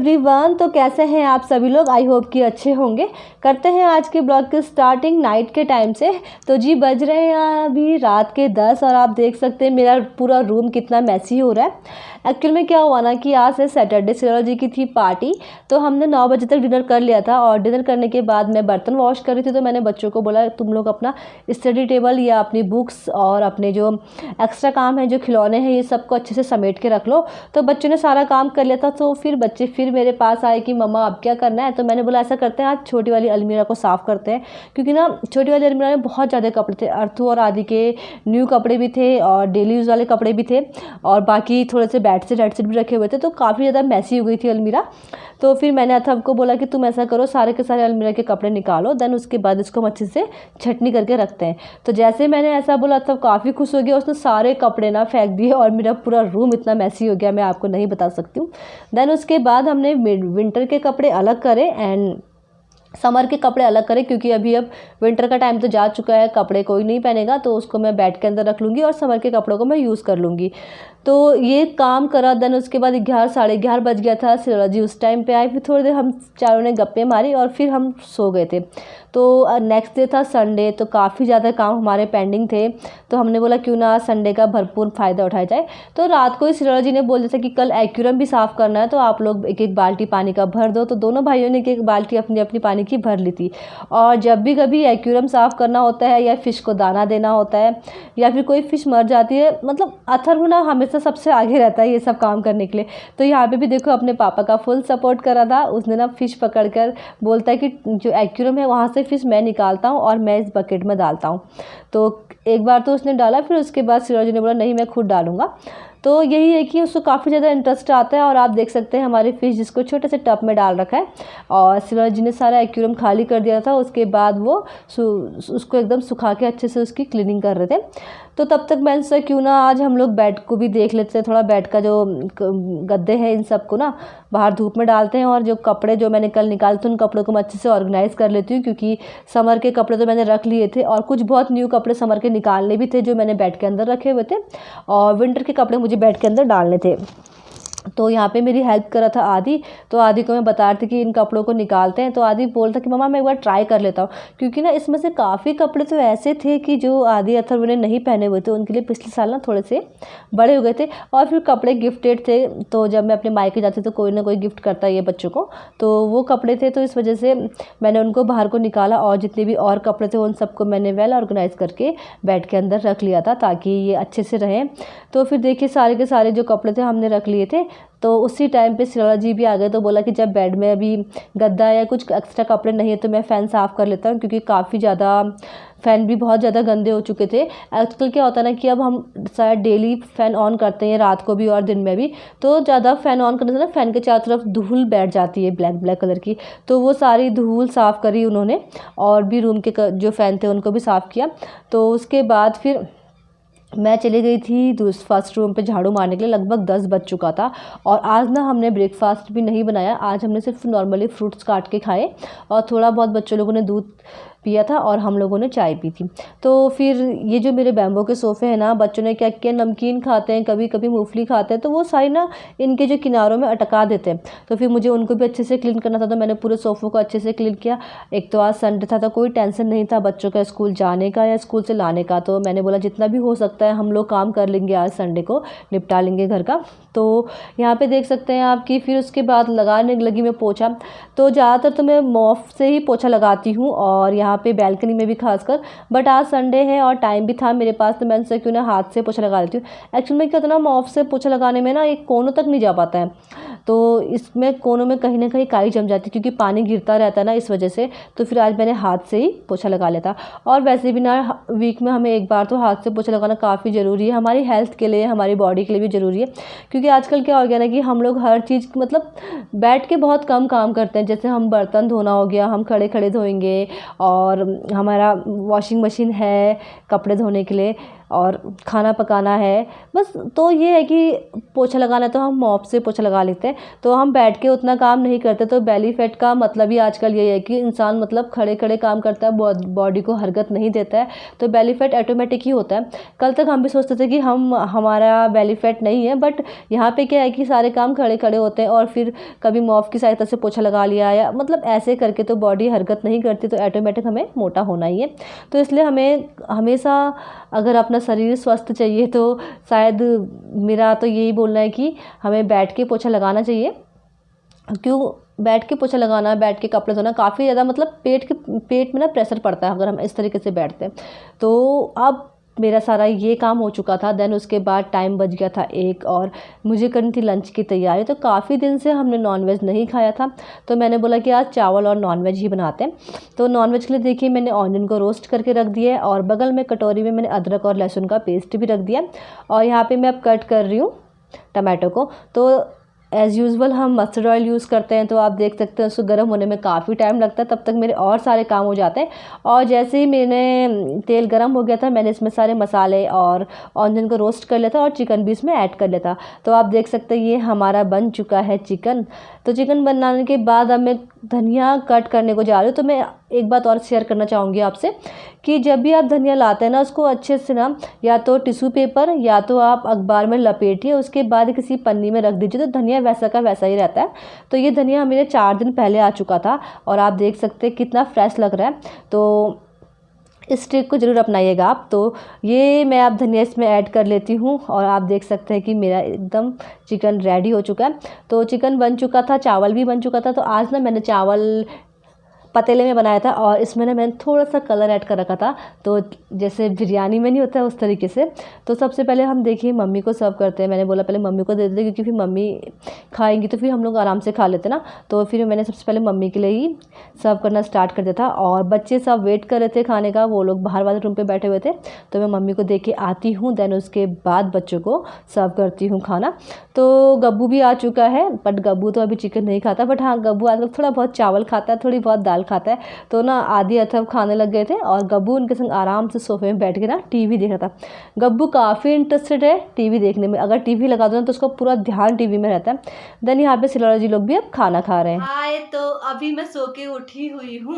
Everyone, तो कैसे हैं आप सभी लोग। आई होप कि अच्छे होंगे। करते हैं आज के ब्लॉग की स्टार्टिंग नाइट के टाइम से। तो जी बज रहे हैं अभी रात के 10 और आप देख सकते हैं मेरा पूरा रूम कितना मैसी हो रहा है। एक्चुअल में क्या हुआ ना कि आज से सैटरडे सिरोला जी की थी पार्टी, तो हमने 9 बजे तक डिनर कर लिया था और डिनर करने के बाद मैं बर्तन वॉश कर रही थी। तो मैंने बच्चों को बोला तुम लोग अपना स्टडी टेबल या अपनी बुक्स और अपने जो एक्स्ट्रा काम है, जो खिलौने हैं, ये सबको अच्छे से समेट के रख लो। तो बच्चों ने सारा काम कर लिया था। तो फिर बच्चे फिर मेरे पास आए कि मम्मा अब क्या करना है। तो मैंने बोला ऐसा करते हैं आज छोटी वाली अलमीरा को साफ़ करते हैं, क्योंकि ना छोटी वाली अलमीरा में बहुत ज़्यादा कपड़े थे। अर्थू और आदि के न्यू कपड़े भी थे और डेली यूज़ वाले कपड़े भी थे और बाकी थोड़े से बेड सेट भी रखे हुए थे। तो काफ़ी ज़्यादा मैसी हो गई थी अलमीरा। तो फिर मैंने अथर्व को बोला कि तुम ऐसा करो, सारे के सारे अलमीरा के कपड़े निकालो, देन उसके बाद इसको हम अच्छे से छटनी करके रखते हैं। तो जैसे मैंने ऐसा बोला अथर्व काफ़ी खुश हो गया, उसने सारे कपड़े ना फेंक दिए और मेरा पूरा रूम इतना मैसी हो गया मैं आपको नहीं बता सकती हूँ। देन उसके बाद हमने विंटर के कपड़े अलग करे एंड समर के कपड़े अलग करें, क्योंकि अभी अब विंटर का टाइम तो जा चुका है, कपड़े कोई नहीं पहनेगा, तो उसको मैं बेड के अंदर रख लूँगी और समर के कपड़ों को मैं यूज़ कर लूँगी। तो ये काम करा। देन उसके बाद 11 साढ़े 11 बज गया था। सिरोला जी उस टाइम पे आए। फिर थोड़ी देर हम चारों ने गप्पे मारी और फिर हम सो गए थे। तो नेक्स्ट डे था संडे, तो काफ़ी ज़्यादा काम हमारे पेंडिंग थे। तो हमने बोला क्यों ना संडे का भरपूर फ़ायदा उठाया जाए। तो रात को ही सिरोला जी ने बोल दिया था कि कल एक्वेरियम भी साफ़ करना है, तो आप लोग एक एक बाल्टी पानी का भर दो। तो दोनों भाइयों ने एक एक बाल्टी अपनी अपनी पानी की भर ली थी। और जब भी कभी एक्वेरियम साफ़ करना होता है या फ़िश को दाना देना होता है या फिर कोई फ़िश मर जाती है, मतलब अथर्व ना हमेशा सबसे आगे रहता है ये सब काम करने के लिए। तो यहाँ पे भी देखो अपने पापा का फुल सपोर्ट करा था। उसने ना फ़िश पकड़ कर बोलता है कि जो एक्वेरियम है वहाँ से फ़िश मैं निकालता हूँ और मैं इस बकेट में डालता हूँ। तो एक बार तो उसने डाला, फिर उसके बाद सिरोला जी ने बोला नहीं मैं खुद डालूँगा। तो यही है कि उसको काफ़ी ज़्यादा इंटरेस्ट आता है। और आप देख सकते हैं हमारी फ़िश जिसको छोटे से टब में डाल रखा है और सिरोला जी ने सारा एक्वेरियम खाली कर दिया था। उसके बाद वो उसको एकदम सुखा के अच्छे से उसकी क्लीनिंग कर रहे थे। तो तब तक मैंने सोचा क्यों ना आज हम लोग बेड को भी देख लेते हैं, थोड़ा बेड का जो गद्दे हैं इन सब को ना बाहर धूप में डालते हैं और जो कपड़े जो मैंने कल निकाले थे उन कपड़ों को मैं अच्छे से ऑर्गेनाइज़ कर लेती हूँ, क्योंकि समर के कपड़े तो मैंने रख लिए थे और कुछ बहुत न्यू कपड़े समर के निकालने भी थे जो मैंने बेड के अंदर रखे हुए थे और विंटर के कपड़े मुझे बेड के अंदर डालने थे। तो यहाँ पे मेरी हेल्प करा था आदि। तो आदि को मैं बता रही थी कि इन कपड़ों को निकालते हैं। तो आदि बोलता कि मम्मा मैं एक बार ट्राई कर लेता हूँ, क्योंकि ना इसमें से काफ़ी कपड़े तो ऐसे थे कि जो आदि अथर्व ने नहीं पहने हुए थे, उनके लिए पिछले साल ना थोड़े से बड़े हो गए थे और फिर कपड़े गिफ्टेड थे। तो जब मैं अपने मायके जाती तो कोई ना कोई गिफ्ट करता है ये बच्चों को, तो वो कपड़े थे। तो इस वजह से मैंने उनको बाहर को निकाला और जितने भी और कपड़े थे उन सबको मैंने वेल ऑर्गेनाइज़ करके बेड के अंदर रख लिया था ताकि ये अच्छे से रहें। तो फिर देखिए सारे के सारे जो कपड़े थे हमने रख लिए थे। तो उसी टाइम पे सिरोला जी भी आ गए। तो बोला कि जब बेड में अभी गद्दा या कुछ एक्स्ट्रा कपड़े नहीं है तो मैं फ़ैन साफ़ कर लेता हूँ, क्योंकि काफ़ी ज़्यादा फ़ैन भी बहुत ज़्यादा गंदे हो चुके थे। आजकल क्या होता है ना कि अब हम शायद डेली फ़ैन ऑन करते हैं, रात को भी और दिन में भी। तो ज़्यादा फ़ैन ऑन करने से ना फ़ैन के चारों तरफ धूल बैठ जाती है ब्लैक ब्लैक कलर की। तो वो सारी धूल साफ़ करी उन्होंने और भी रूम के जो फ़ैन थे उनको भी साफ़ किया। तो उसके बाद फिर मैं चली गई थी फर्स्ट रूम पे झाड़ू मारने के लिए। लगभग 10 बज चुका था और आज ना हमने ब्रेकफास्ट भी नहीं बनाया। आज हमने सिर्फ नॉर्मली फ्रूट्स काट के खाए और थोड़ा बहुत बच्चों लोगों ने दूध पिया था और हम लोगों ने चाय पी थी। तो फिर ये जो मेरे बैम्बो के सोफ़े हैं ना, बच्चों ने क्या किया, नमकीन खाते हैं, कभी कभी मूंगफली खाते हैं, तो वो सारी ना इनके जो किनारों में अटका देते हैं। तो फिर मुझे उनको भी अच्छे से क्लीन करना था, तो मैंने पूरे सोफ़ों को अच्छे से क्लीन किया। एक तो आज संडे था तो कोई टेंशन नहीं था बच्चों का स्कूल जाने का या स्कूल से लाने का। तो मैंने बोला जितना भी हो सकता है हम लोग काम कर लेंगे, आज संडे को निपटा लेंगे घर का। तो यहाँ पे देख सकते हैं आप कि फिर उसके बाद लगाने लगी मैं पोछा। तो ज़्यादातर तो मैं मॉप से ही पोछा लगाती हूँ और यहाँ पे बैल्कनी में भी खासकर। बट आज संडे है और टाइम भी था मेरे पास, तो मैंने सोचा क्यों ना हाथ से पोछा लगा लेती हूँ। एक्चुअली में क्या होता है ना, मॉप से पोछा लगाने में ना एक कोनों तक नहीं जा पाता है, तो इसमें कोनों में कहीं ना कहीं काई जम जाती है क्योंकि पानी गिरता रहता है ना, इस वजह से। तो फिर आज मैंने हाथ से ही पोछा लगा लिया था। और वैसे भी ना वीक में हमें एक बार तो हाथ से पोछा लगाना काफ़ी ज़रूरी है, हमारी हेल्थ के लिए, हमारी बॉडी के लिए भी ज़रूरी है। क्योंकि आजकल क्या हो गया ना कि हम लोग हर चीज़ मतलब बैठ के बहुत कम काम करते हैं। जैसे हम बर्तन धोना हो गया, हम खड़े खड़े धोएंगे, और हमारा वॉशिंग मशीन है कपड़े धोने के लिए, और खाना पकाना है बस। तो ये है कि पोछा लगाना तो हम मॉप से पोछा लगा लेते हैं, तो हम बैठ के उतना काम नहीं करते। तो बेली फैट का मतलब ही आजकल ये है कि इंसान मतलब खड़े खड़े काम करता है, बॉडी को हरकत नहीं देता है, तो बेली फैट ऑटोमेटिक ही होता है। कल तक हम भी सोचते थे कि हमारा बेली फैट नहीं है, बट यहाँ पे क्या है कि सारे काम खड़े खड़े होते हैं, और फिर कभी मॉप की सहायता से पोछा लगा लिया या मतलब ऐसे करके तो बॉडी हरकत नहीं करती, तो ऑटोमेटिक हमें मोटा होना ही है। तो इसलिए हमें हमेशा अगर अपना शरीर स्वस्थ चाहिए तो शायद मेरा तो यही बोलना है कि हमें बैठ के पोछा लगाना चाहिए। क्यों बैठ के पोछा लगाना, बैठ के कपड़े धोना काफ़ी ज़्यादा मतलब पेट में ना प्रेशर पड़ता है अगर हम इस तरीके से बैठते हैं। तो अब मेरा सारा ये काम हो चुका था। देन उसके बाद टाइम बच गया था 1, और मुझे करनी थी लंच की तैयारी। तो काफ़ी दिन से हमने नॉनवेज नहीं खाया था, तो मैंने बोला कि आज चावल और नॉनवेज ही बनाते हैं। तो नॉनवेज के लिए देखिए मैंने ऑनियन को रोस्ट करके रख दिया है, और बगल में कटोरी में मैंने अदरक और लहसुन का पेस्ट भी रख दिया, और यहाँ पर मैं अब कट कर रही हूँ टमाटो को। तो एज़ यूज़ुअल हम मस्टर्ड ऑयल यूज़ करते हैं, तो आप देख सकते हैं उसको गर्म होने में काफ़ी टाइम लगता है, तब तक मेरे और सारे काम हो जाते हैं। और जैसे ही मैंने तेल गर्म हो गया था, मैंने इसमें सारे मसाले और ऑनियन को रोस्ट कर लिया था, और चिकन भी इसमें ऐड कर लिया था। तो आप देख सकते हैं ये हमारा बन चुका है चिकन। तो चिकन बनाने के बाद अब मैं धनिया कट करने को जा रही हूँ। तो मैं एक बात और शेयर करना चाहूँगी आपसे कि जब भी आप धनिया लाते हैं ना, उसको अच्छे से ना या तो टिश्यू पेपर या तो आप अखबार में लपेटिए, उसके बाद किसी पन्नी में रख दीजिए, तो धनिया वैसा का वैसा ही रहता है। तो ये धनिया मेरे 4 दिन पहले आ चुका था, और आप देख सकते हैं कितना फ्रेश लग रहा है। तो इस ट्रिक को ज़रूर अपनाइएगा आप। तो ये मैं अब धनिया इसमें ऐड कर लेती हूँ, और आप देख सकते हैं कि मेरा एकदम चिकन रेडी हो चुका है। तो चिकन बन चुका था, चावल भी बन चुका था। तो आज ना मैंने चावल पतीले में बनाया था, और इसमें ना मैंने थोड़ा सा कलर ऐड कर रखा था, तो जैसे बिरयानी में नहीं होता है उस तरीके से। तो सबसे पहले हम देखिए मम्मी को सर्व करते हैं। मैंने बोला पहले मम्मी को दे देते, क्योंकि फिर मम्मी खाएंगी तो फिर हम लोग आराम से खा लेते ना। तो फिर मैंने सबसे पहले मम्मी के लिए ही सर्व करना स्टार्ट कर दिया था, और बच्चे सब वेट कर रहे थे खाने का, वो लोग बाहर वाले रूम पर बैठे हुए थे। तो मैं मम्मी को दे के आती हूँ, देन उसके बाद बच्चों को सर्व करती हूँ खाना। तो गब्बू भी आ चुका है, बट गब्बू तो अभी चिकन नहीं खाता, बट हाँ गब्बू आजकल थोड़ा बहुत चावल खाता है, थोड़ी बहुत दाल खाता है। तो ना आधी अथव खाने लग गए थे, और गब्बू उनके संग आराम से सोफे में बैठ के ना टीवी देख रहा था। गब्बू काफ़ी इंटरेस्टेड है टीवी देखने में, अगर टीवी लगा दो ना तो उसका पूरा ध्यान टीवी में रहता है। देन यहाँ पे सिलोरा जी लोग भी अब खाना खा रहे हैं। हाय, तो अभी मैं सो के उठी हुई हूँ,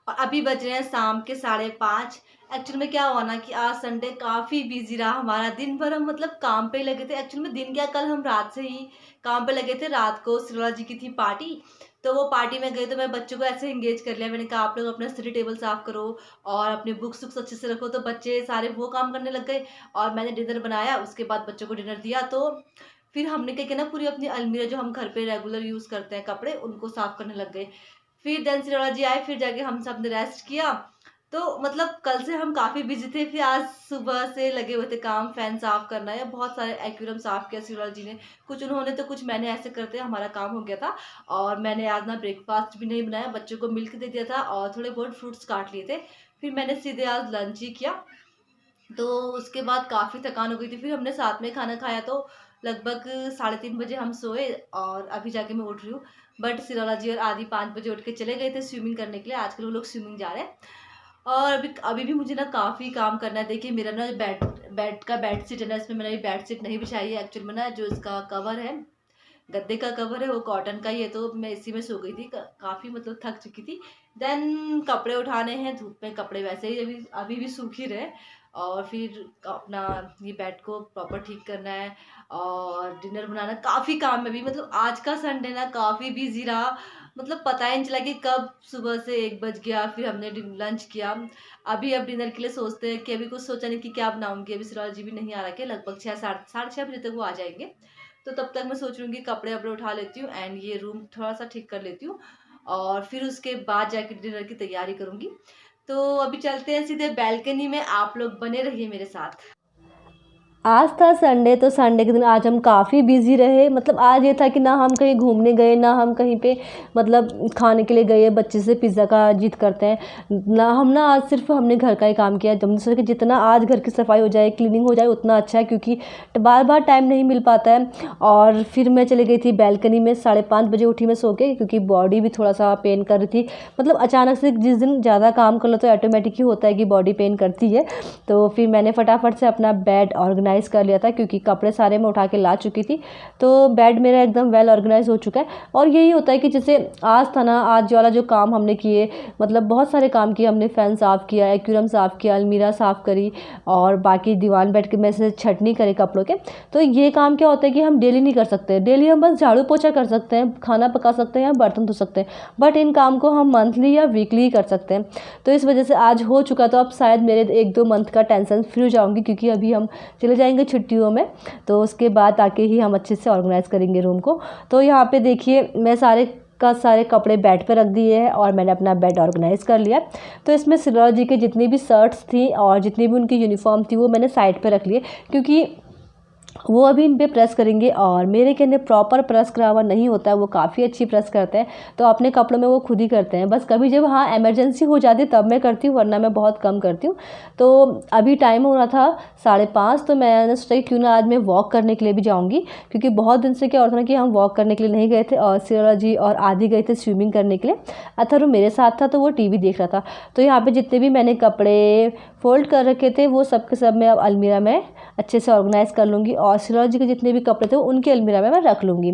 और अभी बज रहे हैं शाम के 5:30। एक्चुअल में क्या हुआ ना कि आज संडे काफ़ी बिजी रहा हमारा, दिन भर हम मतलब काम पे लगे थे। एक्चुअल में दिन क्या, कल हम रात से ही काम पे लगे थे। रात को सिरोला जी की थी पार्टी, तो वो पार्टी में गए, तो मैं बच्चों को ऐसे एंगेज कर लिया। मैंने कहा आप लोग अपना स्टडी टेबल साफ करो और अपने बुक्स वुक्स अच्छे से रखो, तो बच्चे सारे वो काम करने लग गए, और मैंने डिनर बनाया। उसके बाद बच्चों को डिनर दिया, तो फिर हमने क्या किया ना, पूरी अपनी अलमीरा जो हम घर पे रेगुलर यूज़ करते हैं कपड़े, उनको साफ करने लग गए। फिर देन सिरोला जी आए, फिर जाके हम सब ने रेस्ट किया। तो मतलब कल से हम काफ़ी बिजी थे, फिर आज सुबह से लगे हुए थे काम, फैन साफ करना या बहुत सारे एक्वेरियम साफ किया सिरोला जी ने। कुछ उन्होंने तो कुछ मैंने, ऐसे करते हमारा काम हो गया था। और मैंने आज ना ब्रेकफास्ट भी नहीं बनाया, बच्चों को मिल्क दे दिया था और थोड़े बहुत फ्रूट्स काट लिए थे। फिर मैंने सीधे आज लंच ही किया। तो उसके बाद काफ़ी थकान हो गई थी, फिर हमने साथ में खाना खाया। तो लगभग 3:30 बजे हम सोए, और अभी जाके मैं उठ रही हूँ। बट सिरोला जी और आदि 5 बजे उठ के चले गए थे स्विमिंग करने के लिए। आजकल वो लोग स्विमिंग जा रहे हैं। और अभी अभी भी मुझे ना काफ़ी काम करना है। देखिए मेरा ना बेड का बेड शीट है ना, इसमें मैंने बेड शीट नहीं बिछाई है। एक्चुअल में ना जो इसका कवर है, गद्दे का कवर है, वो कॉटन का ही है, तो मैं इसी में सो गई थी। काफ़ी मतलब थक चुकी थी। देन कपड़े उठाने हैं, धूप में कपड़े वैसे ही अभी अभी भी सूख ही रहे। और फिर अपना ये बेड को प्रॉपर ठीक करना है, और डिनर बनाना। काफ़ी काम है अभी, मतलब आज का संडे ना काफ़ी बिजी रहा। मतलब पता ही नहीं चला कि कब सुबह से 1 बज गया। फिर हमने लंच किया। अभी अब डिनर के लिए सोचते हैं कि अभी कुछ सोचा नहीं कि क्या बनाऊंगी। अभी सिराज जी भी नहीं आ रखे, लगभग 6 साढ़े 6 बजे तक वो आ जाएंगे। तो तब तक मैं सोच रही हूँ कि कपड़े वपड़े उठा लेती हूँ, एंड ये रूम थोड़ा सा ठीक कर लेती हूँ, और फिर उसके बाद जाके डिनर की तैयारी करूँगी। तो अभी चलते हैं सीधे बैल्कनी में, आप लोग बने रहिए मेरे साथ। आज था संडे, तो संडे के दिन आज हम काफ़ी बिज़ी रहे। मतलब आज ये था कि ना हम कहीं घूमने गए, ना हम कहीं पे मतलब खाने के लिए गए, बच्चे से पिज़्ज़ा का जिद करते हैं ना। ना आज सिर्फ हमने घर का ही काम किया। हमने सोचा कि जितना आज घर की सफाई हो जाए, क्लीनिंग हो जाए, उतना अच्छा है, क्योंकि बार बार टाइम नहीं मिल पाता है। और फिर मैं चली गई थी बैल्कनी में, 5:30 बजे उठी मैं सो के, क्योंकि बॉडी भी थोड़ा सा पेन कर रही थी। मतलब अचानक से जिस दिन ज़्यादा काम कर लो तो ऑटोमेटिक ही होता है कि बॉडी पेन करती है। तो फिर मैंने फटाफट से अपना बेड ऑर्गेनाइज़ कर लिया था, क्योंकि कपड़े सारे मैं उठा के ला चुकी थी। तो बेड मेरा एकदम वेल ऑर्गेनाइज हो चुका है। और यही होता है कि जैसे आज था ना, आज वाला जो काम हमने किए, मतलब बहुत सारे काम किए हमने। फ़ैन साफ़ किया, एक्वेरियम साफ़ किया, अलमीरा साफ़ करी, और बाकी दीवान बेड के में से छटनी करे कपड़ों के। तो ये काम क्या होता है कि हम डेली नहीं कर सकते। डेली हम बस झाड़ू पोछा कर सकते हैं, खाना पका सकते हैं या बर्तन धो सकते हैं, बट इन काम को हम मंथली या वीकली ही कर सकते हैं। तो इस वजह से आज हो चुका, तो अब शायद मेरे 1-2 मंथ का टेंशन फ्री हो जाऊंगी, क्योंकि अभी हम चले जाएंगे छुट्टियों में। तो उसके बाद आके ही हम अच्छे से ऑर्गेनाइज़ करेंगे रूम को। तो यहाँ पे देखिए मैं सारे कपड़े बेड पे रख दिए हैं, और मैंने अपना बेड ऑर्गेनाइज़ कर लिया। तो इसमें सिरोलॉजी के जितनी भी शर्ट्स थी और जितनी भी उनकी यूनिफॉर्म थी, वो मैंने साइड पे रख लिए, क्योंकि वो अभी इन पे प्रेस करेंगे। और मेरे कहने प्रॉपर प्रेस करा हुआ नहीं होता है, वो काफ़ी अच्छी प्रेस करते हैं। तो अपने कपड़ों में वो खुद ही करते हैं। बस कभी जब हाँ इमरजेंसी हो जाती तब मैं करती हूँ, वरना मैं बहुत कम करती हूँ। तो अभी टाइम हो रहा था 5:30, तो मैंने सोचा कि क्यों ना आज मैं वॉक करने के लिए भी जाऊँगी, क्योंकि बहुत दिन से क्या होता था कि हम वॉक करने के लिए नहीं गए थे, और सिरोलॉजी और आदि गए थे स्विमिंग करने के लिए। अथर्व मेरे साथ था, तो वो टीवी देख रहा था। तो यहाँ पे जितने भी मैंने कपड़े फोल्ड कर रखे थे, वो सब के सब मैं अब अलमीरा में अच्छे से ऑर्गेनाइज़ कर लूँगी, और सिरोलॉजी के जितने भी कपड़े थे उनकी अलमीरा में मैं रख लूँगी।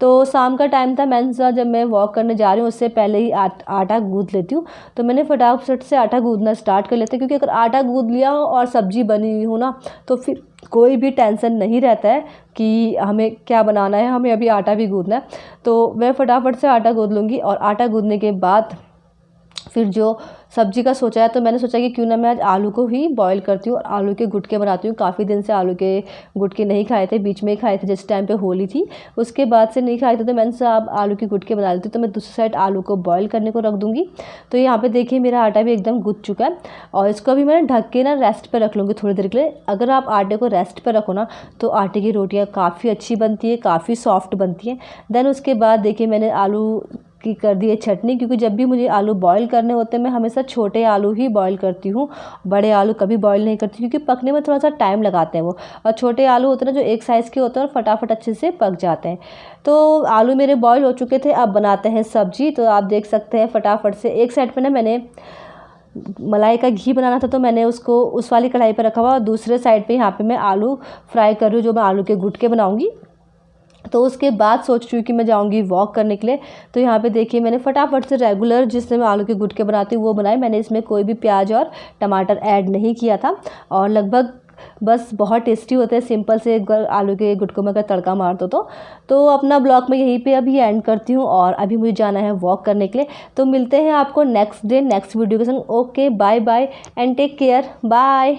तो शाम का टाइम था, मैंने सोचा जब मैं वॉक करने जा रही हूँ उससे पहले ही आटा गूँथ लेती हूँ। तो मैंने फटाफट से आटा गूँथना स्टार्ट कर लेते हैं, क्योंकि अगर आटा गूँथ लिया हो और सब्जी बनी हुई हो ना, तो फिर कोई भी टेंशन नहीं रहता है कि हमें क्या बनाना है, हमें अभी आटा भी गूँथना है। तो मैं फटाफट से आटा गूँथ लूँगी, और आटा गूँथने के बाद फिर जो सब्जी का सोचा है, तो मैंने सोचा कि क्यों ना मैं आज आलू को ही बॉईल करती हूँ और आलू के गुटके बनाती हूँ। काफ़ी दिन से आलू के गुटके नहीं खाए थे, बीच में ही खाए थे जिस टाइम पे होली थी, उसके बाद से नहीं खाए थे। तो मैंने सोचा अब आलू के गुटके बना लेती हूँ। तो मैं दूसरी साइड आलू को बॉईल करने को रख दूँगी। तो यहाँ पे देखिए मेरा आटा भी एकदम गुथ चुका है, और इसको अभी मैंने ढक के ना रेस्ट पर रख लूँगी थोड़ी देर के लिए। अगर आप आटे को रेस्ट पर रखो ना, तो आटे की रोटियाँ काफ़ी अच्छी बनती है, काफ़ी सॉफ्ट बनती हैं। देन उसके बाद देखिए मैंने आलू की कर दी है चटनी, क्योंकि जब भी मुझे आलू बॉईल करने होते हैं मैं हमेशा छोटे आलू ही बॉईल करती हूँ, बड़े आलू कभी बॉईल नहीं करती, क्योंकि पकने में थोड़ा सा टाइम लगाते हैं वो। और छोटे आलू होते हैं ना, जो एक साइज़ के होते हैं और फटाफट अच्छे से पक जाते हैं। तो आलू मेरे बॉईल हो चुके थे, अब बनाते हैं सब्जी। तो आप देख सकते हैं फटाफट से एक साइड पर ना मैंने मलाई का घी बनाना था, तो मैंने उसको उस वाली कढ़ाई पर रखा हुआ, और दूसरे साइड पे यहाँ पे मैं आलू फ्राई कर रही हूँ, जो मैं आलू के गुटके बनाऊँगी। तो उसके बाद सोच रही हूँ कि मैं जाऊँगी वॉक करने के लिए। तो यहाँ पे देखिए मैंने फटाफट से रेगुलर जिससे मैं आलू के गुटके बनाती हूँ वो बनाए। मैंने इसमें कोई भी प्याज और टमाटर ऐड नहीं किया था, और लगभग बस बहुत टेस्टी होते हैं सिंपल से आलू के गुटकों में अगर तड़का मार दो तो अपना ब्लॉग मैं यहीं पे अभी एंड करती हूँ, और अभी मुझे जाना है वॉक करने के लिए। तो मिलते हैं आपको नेक्स्ट डे नेक्स्ट वीडियो के संग। Okay, bye bye and take care, bye.